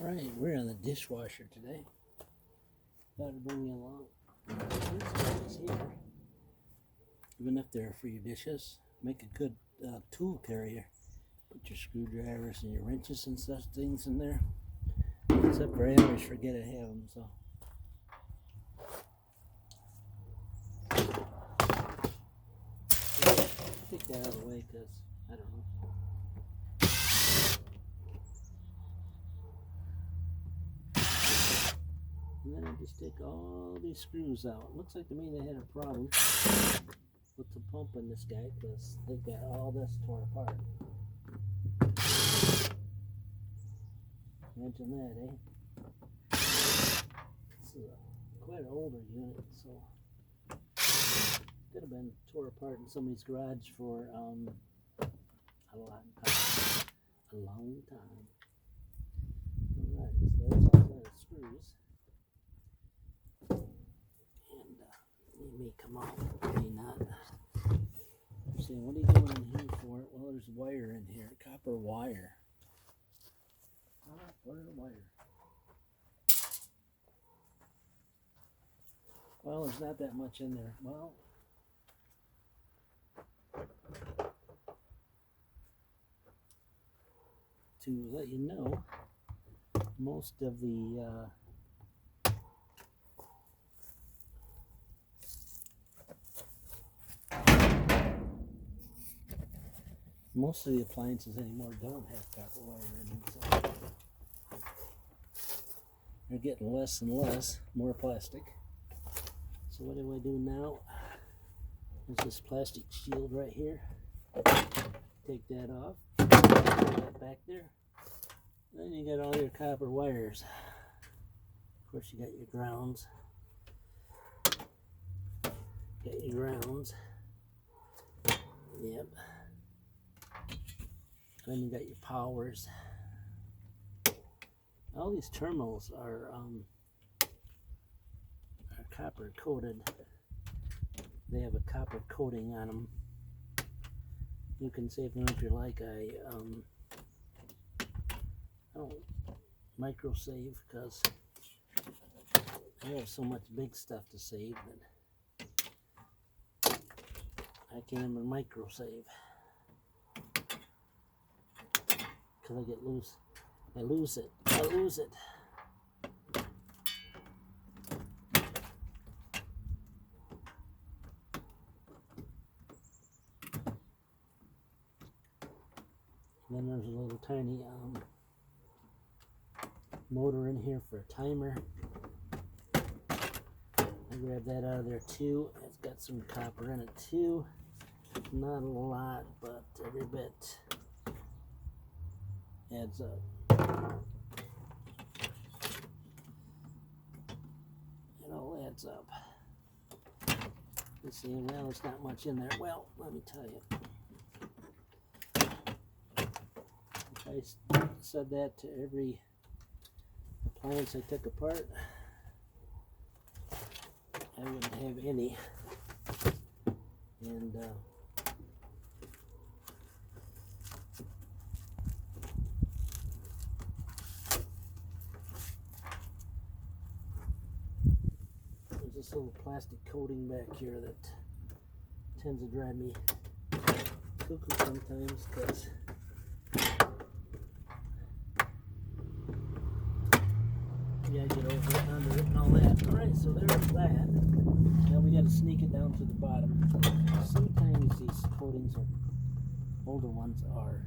Alright, we're on the dishwasher today. Thought I'd bring you along. This guy's here. Even if they're for your dishes, make a good tool carrier. Put your screwdrivers and your wrenches and such things in there. Except for I always forget I have them, so. Take that out of the way because I don't know. And then I just take all these screws out. Looks like to me they had a problem with the pump in this guy because they got all this torn apart. Imagine that, eh? This is quite an older unit, so could have been tore apart in somebody's garage for a long time. Alright, so there's all set of screws. And may come off, may not. You're saying, what are you doing in here for? Well, there's wire in here, copper wire. Copper wire. Well, there's not that much in there. Well, to let you know, most of the appliances anymore don't have copper wire in them, so they're getting less and less, more plastic. So what do I do now? There's this plastic shield right here. Take that off, put that back there. Then you got all your copper wires. Of course you got your grounds. Yep. Then you got your powers. All these terminals are copper coated. They have a copper coating on them. You can save them if you like. I don't micro save because I have so much big stuff to save that I can't even micro save because I get loose. I lose it. And then there's a little tiny motor in here for a timer. I grabbed that out of there too. It's got some copper in it too. Not a lot, but every bit adds up. It all adds up. Let's see, well, there's not much in there. Well, let me tell you. If I said that to every appliance I took apart, I wouldn't have any. And there's this little plastic coating back here that tends to drive me cuckoo sometimes because yeah, get over it, under it, and all that. Alright, so there's that. Now we got to sneak it down to the bottom. Sometimes these coatings are, older ones are.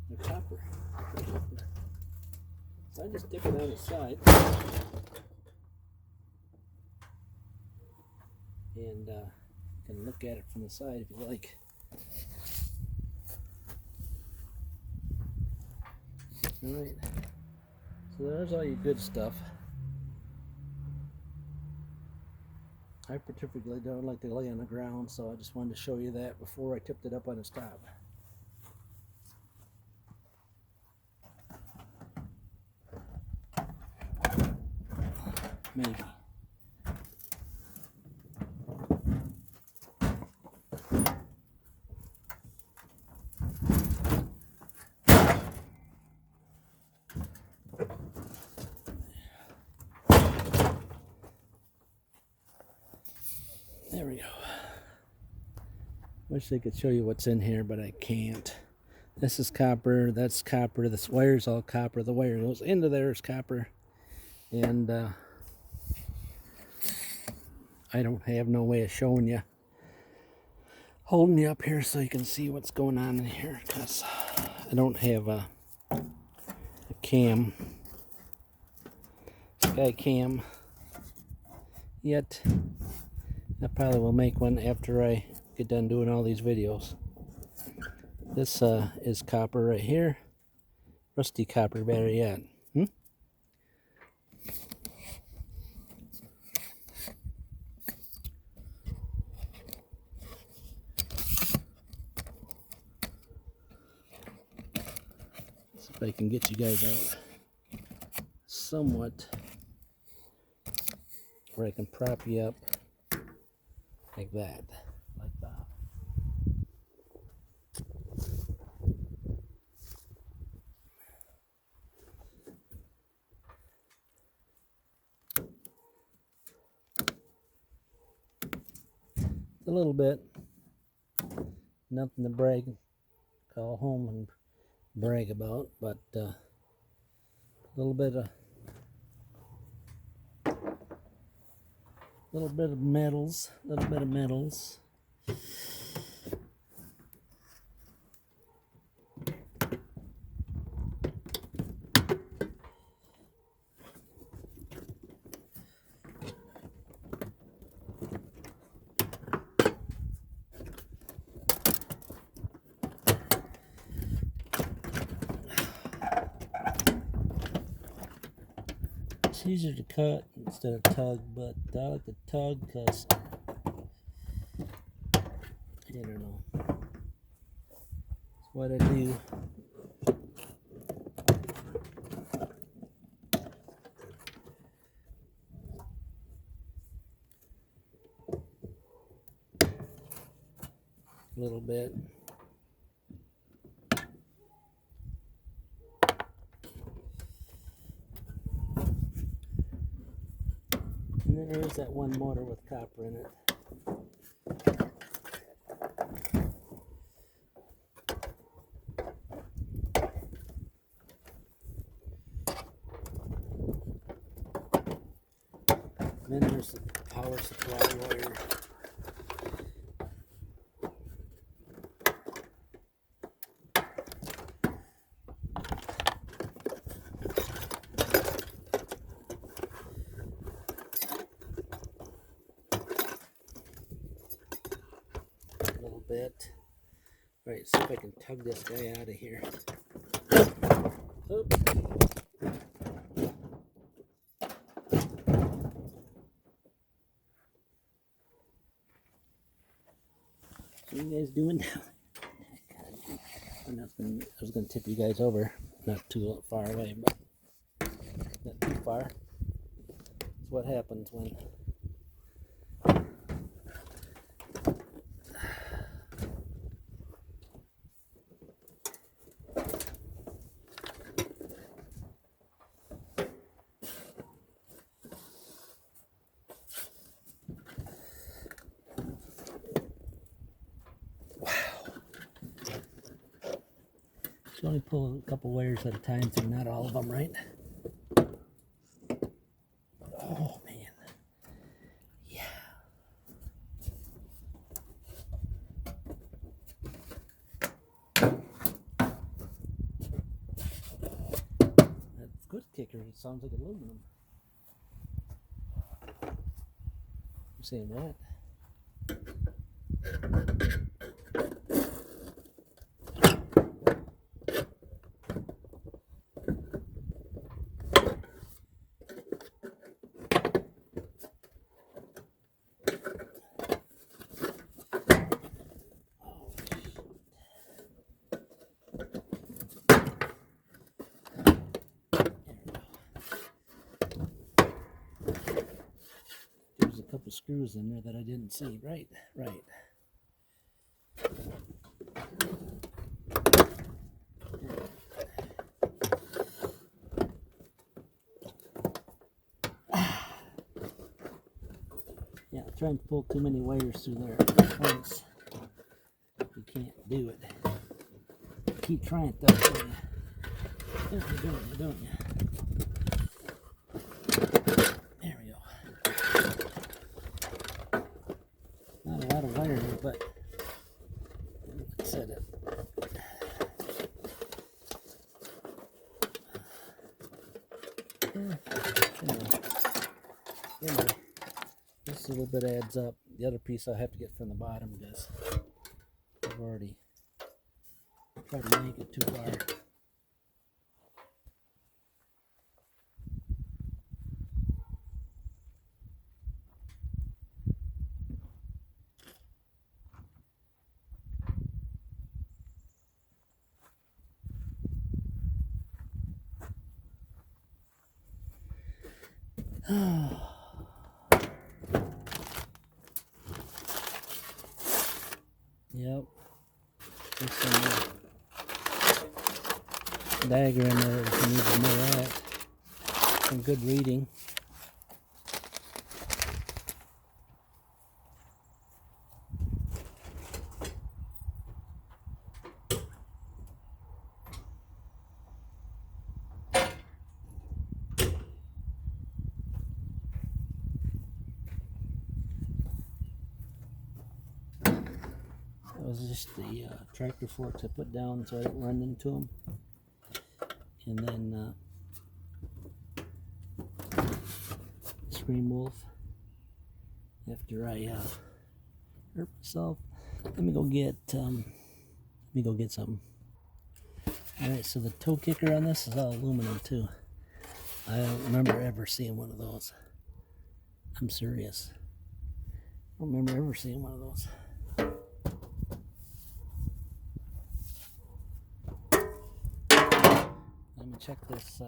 They're copper. So I just stick it on the side. And you can look at it from the side if you like. Alright, so there's all your good stuff. I particularly don't like to lay on the ground, so I just wanted to show you that before I tipped it up on the stop. maybe. There we go. Wish I could show you what's in here, but I can't. This is copper, that's copper, this wire's all copper, the wire goes into there is copper, and I don't have no way of showing you, holding you up here so you can see what's going on in here, because I don't have a cam, sky cam yet. I probably will make one after I get done doing all these videos. This is copper right here. Rusty copper battery yet. See if I can get you guys out somewhat where I can prop you up like that. Like that. A little bit, nothing to call home and brag about, but a little bit of metals, It's easier to cut instead of tug, but I like to tug because I don't know. It's what I do. A little bit. And then there's that one motor with copper in it. And then there's the power supply wire. Bit. All right, see if I can tug this guy out of here. Oops. What are you guys doing now? I was gonna tip you guys over, not too far away, but not too far. That's what happens when you only pull a couple wires at a time, so not all of them, right? Oh man, yeah. That's good kicker. It sounds like aluminum. I'm saying that. screws in there that I didn't see. Right. Yeah, trying to pull too many wires through there at once. You can't do it. Keep trying though. You're doing it, don't you? There we go. Not a lot of wire here, but set it. This little bit adds up. The other piece I have to get from the bottom because I've already tried to yank it too far. Yep. There's some dagger in there if you need to know that. Some good reading. That was just the tractor forks I put down so I didn't run into them. And then Scream Wolf. After I hurt myself, let me go get something. All right, so the toe kicker on this is all aluminum too. I don't remember ever seeing one of those. I'm serious. I don't remember ever seeing one of those. Let me check this.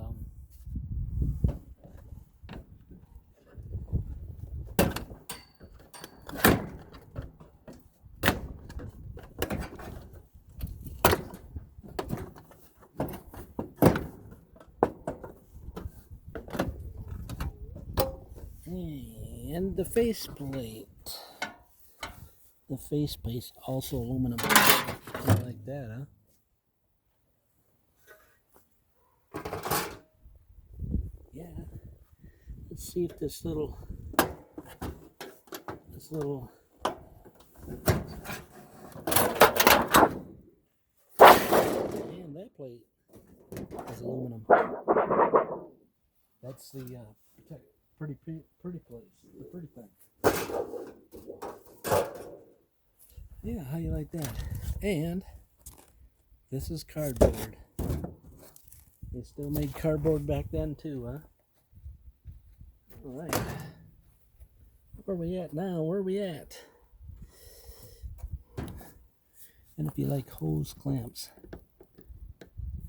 And the faceplate. The faceplate's also aluminum. Like that, huh? Yeah. Let's see if this little and that plate is aluminum. That's the pretty place, the pretty thing. Yeah, how you like that? And this is cardboard. They still made cardboard back then too, huh? All right. Where are we at now? Where are we at? And if you like hose clamps,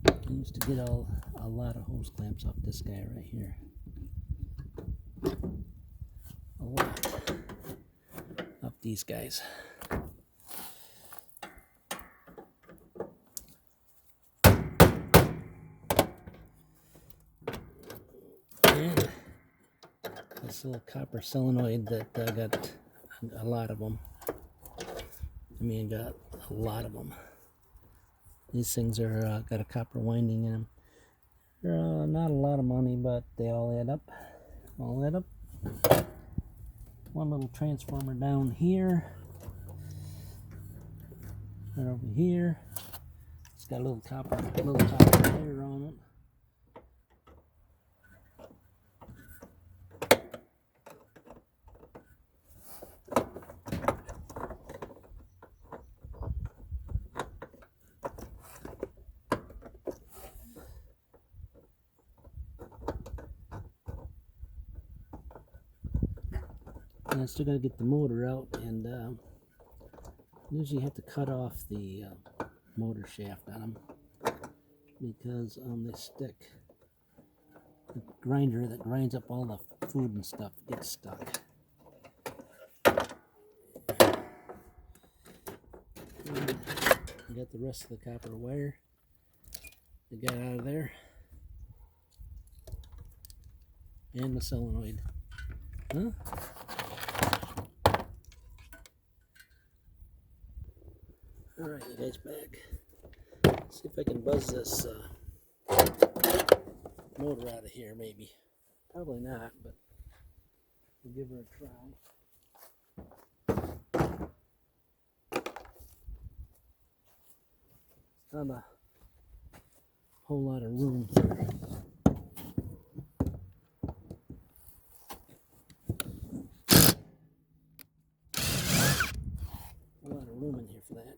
I used to get a lot of hose clamps off this guy right here. A lot. Off these guys. And this little copper solenoid that I got a lot of them. I mean, got a lot of them. These things are got a copper winding in them. They're not a lot of money, but they all add up. One little transformer down here. Right over here. It's got a little copper wire on it. And I still got to get the motor out, and usually have to cut off the motor shaft on them because they stick. The grinder that grinds up all the food and stuff gets stuck. Got the rest of the copper wire that got out of there, and the solenoid. Huh? Alright, you guys back. Let's see if I can buzz this motor out of here, maybe. Probably not, but we'll give her a try. Not a whole lot of room here. A lot of room in here for that.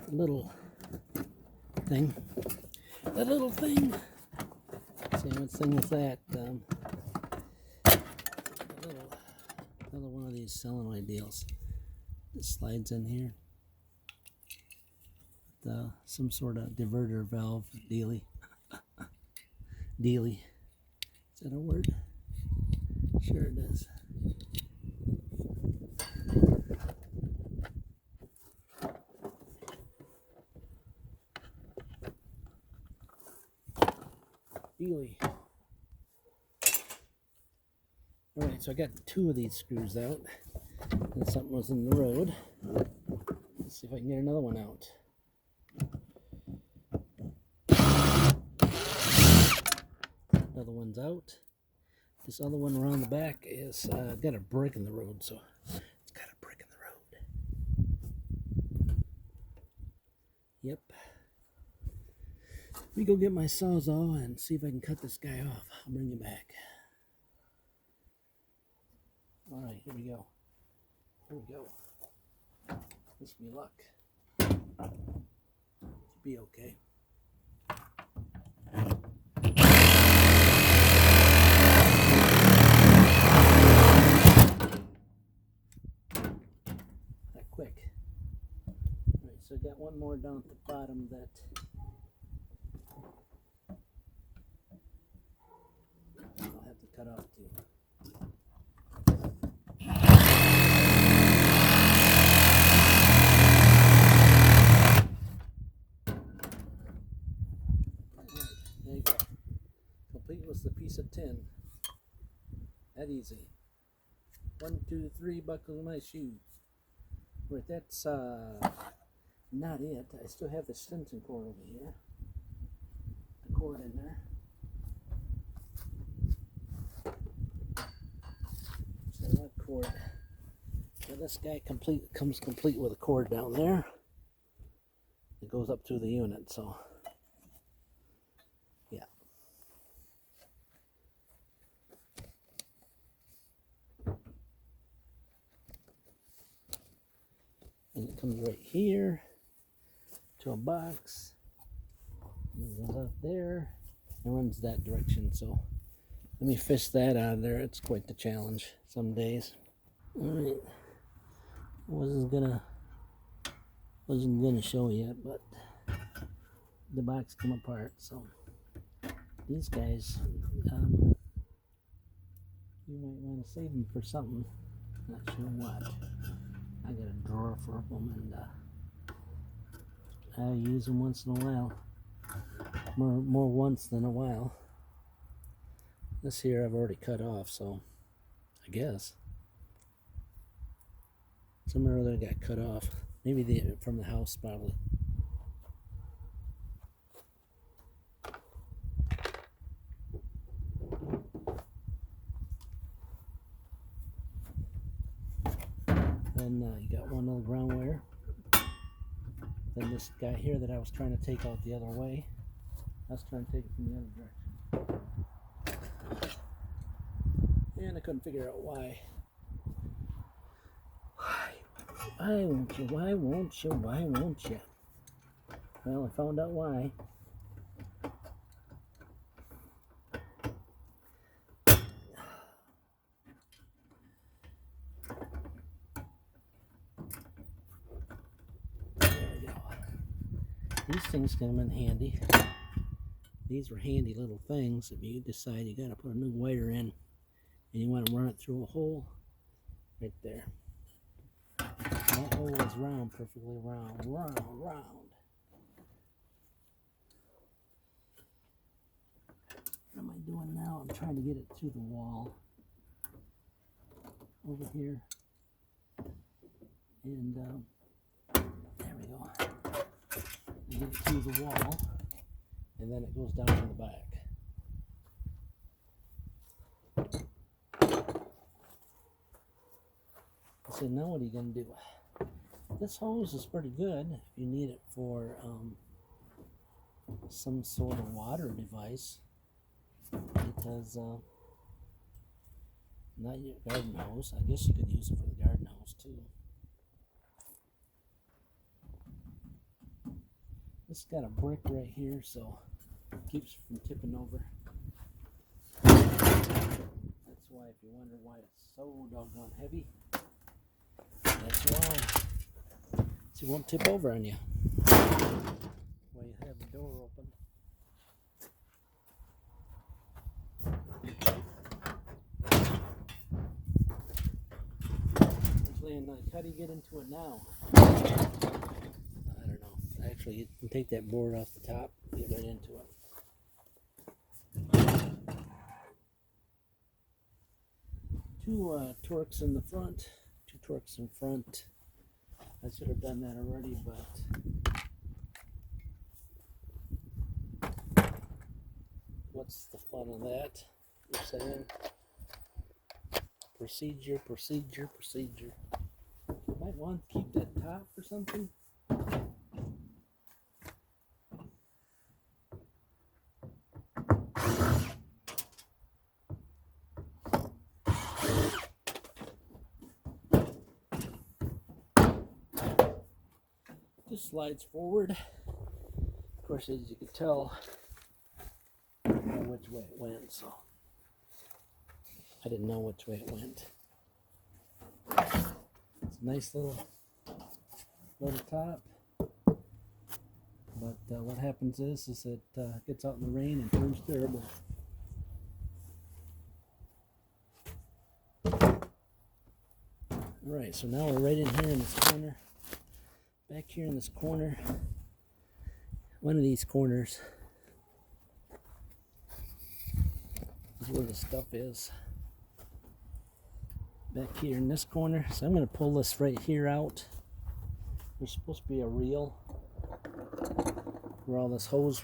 The little thing. That little thing. See what thing is that? Another one of these solenoid deals. It slides in here. Some sort of diverter valve dealy. Dealy. Is that a word? Sure it is. Alright, so I got 2 of these screws out, and something was in the road. Let's see if I can get another one out. Another one's out. This other one around the back is got a break in the road, so it's got a break in the road. Yep. Let me go get my Sawzall and see if I can cut this guy off. I'll bring you back. Alright, here we go. Here we go. This be luck. Should be okay. That quick. Alright, so I got one more down at the bottom that I'll have to cut off too. There you go. Complete with the piece of tin. That easy. 1, 2, 3, buckle my shoe. Right, that's not it. I still have the Stinson cord over here. The cord in there. So that cord. Now this guy comes complete with a cord down there. It goes up through the unit, so yeah. And it comes right here to a box. It goes up there and runs that direction. So let me fish that out of there. It's quite the challenge some days. Alright. Wasn't gonna show yet, but the box come apart. So these guys, you might want to save them for something. Not sure what. I got a drawer for them, and I use them once in a while. More once than a while. This here I've already cut off, so I guess somewhere or other got cut off. Maybe from the house, probably. Then you got one little ground wire. Then this guy here that I was trying to take out the other way. I was trying to take it from the other direction. And I couldn't figure out why. Why won't you? Why won't you? Why won't you? Well, I found out why. There we go. These things come in handy. These were handy little things. If you decide you got to put a new wire in and you want to run it through a hole, right there. That hole is round, perfectly round. What am I doing now? I'm trying to get it through the wall over here. And there we go. You get it through the wall, and then it goes down to the back. I said, now what are you going to do? This hose is pretty good if you need it for some sort of water device, because not your garden hose. I guess you could use it for the garden hose too. This got a brick right here, so it keeps it from tipping over. That's why, if you wonder why it's so doggone heavy, that's why. So it won't tip over on you while you have the door open. And how do you get into it now? I don't know. Actually, you can take that board off the top, get right into it. Two Torx in the front. Two Torx in front. I should have done that already, but what's the fun of that? You're saying? Procedure. Might want to keep that top or something. Just slides forward. Of course, as you can tell, I don't know which way it went, so I didn't know which way it went. It's a nice little top, but what happens is it gets out in the rain and turns terrible. Alright, so now we're right in here in this corner. Back here in this corner, one of these corners is where the stuff is. Back here in this corner, so I'm going to pull this right here out. There's supposed to be a reel where all this hose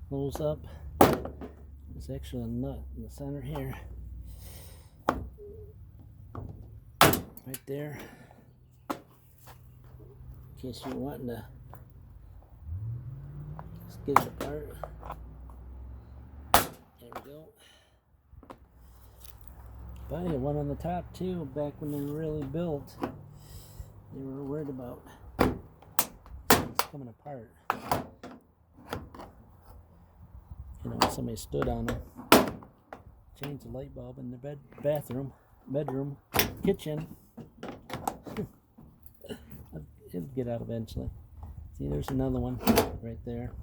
rolls up. There's actually a nut in the center here. Right there, in case you're wanting to just get it apart. There we go. But yeah, one on the top too. Back when they were really built, they were worried about things coming apart. You know, when somebody stood on them, changed the light bulb in the bedroom, kitchen. It'll get out eventually. See, there's another one right there.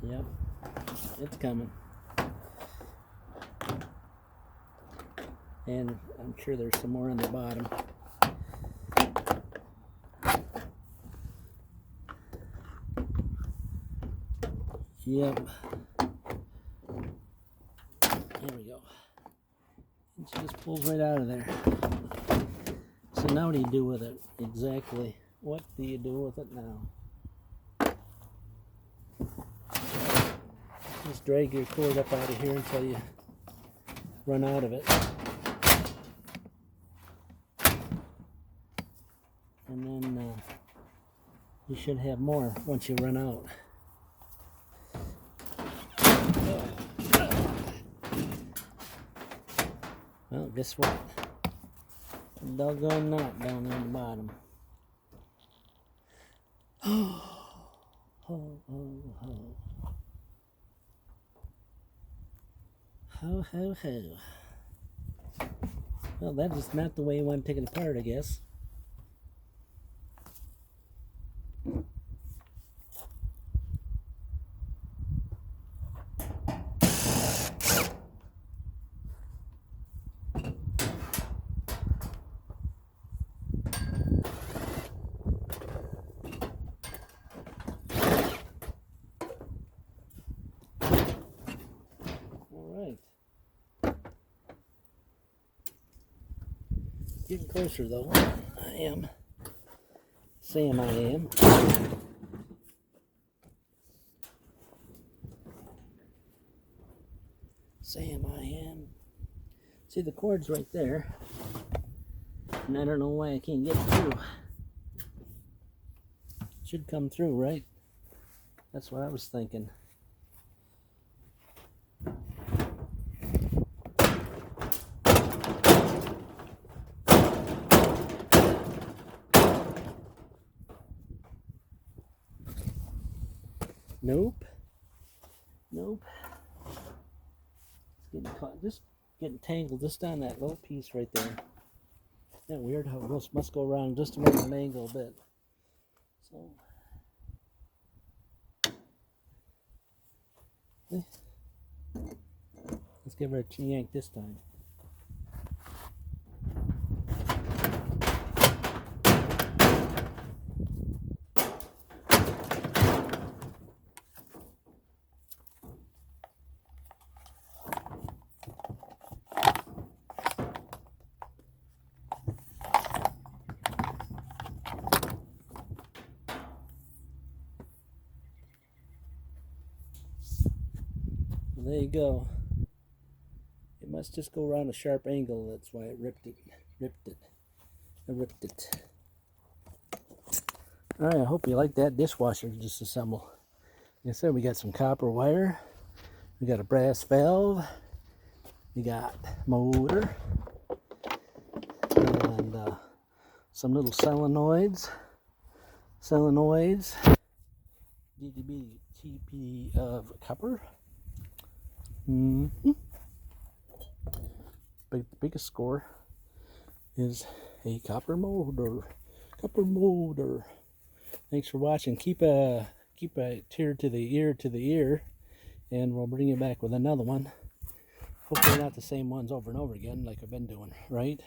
Yep, it's coming. And I'm sure there's some more on the bottom. Yep. There we go. And she just pulls right out of there. So now what do you do with it? Exactly. What do you do with it now? Just drag your cord up out of here until you run out of it. And then you should have more once you run out. Well, guess what? A doggone knot down on the bottom. Ho, ho, ho. Ho, ho, ho. Well, that is not the way you want to take it apart, I guess. Getting closer though. I am. Saying I am. Saying I am. See, the cord's right there. And I don't know why I can't get it through. It should come through, right? That's what I was thinking. Nope. Nope. It's getting caught, just getting tangled just on that little piece right there. Isn't that weird how it must go around just to make an angle a bit. So, let's give her a yank this time. There you go. It must just go around a sharp angle. That's why it ripped it. I ripped it. Alright, I hope you like that dishwasher disassemble. Like I said, we got some copper wire. We got a brass valve. We got motor. And some little solenoids. DTP of copper. But the biggest score is a copper motor. Thanks for watching. Keep a tear to the ear, and we'll bring you back with another one. Hopefully not the same ones over and over again like I've been doing. Right?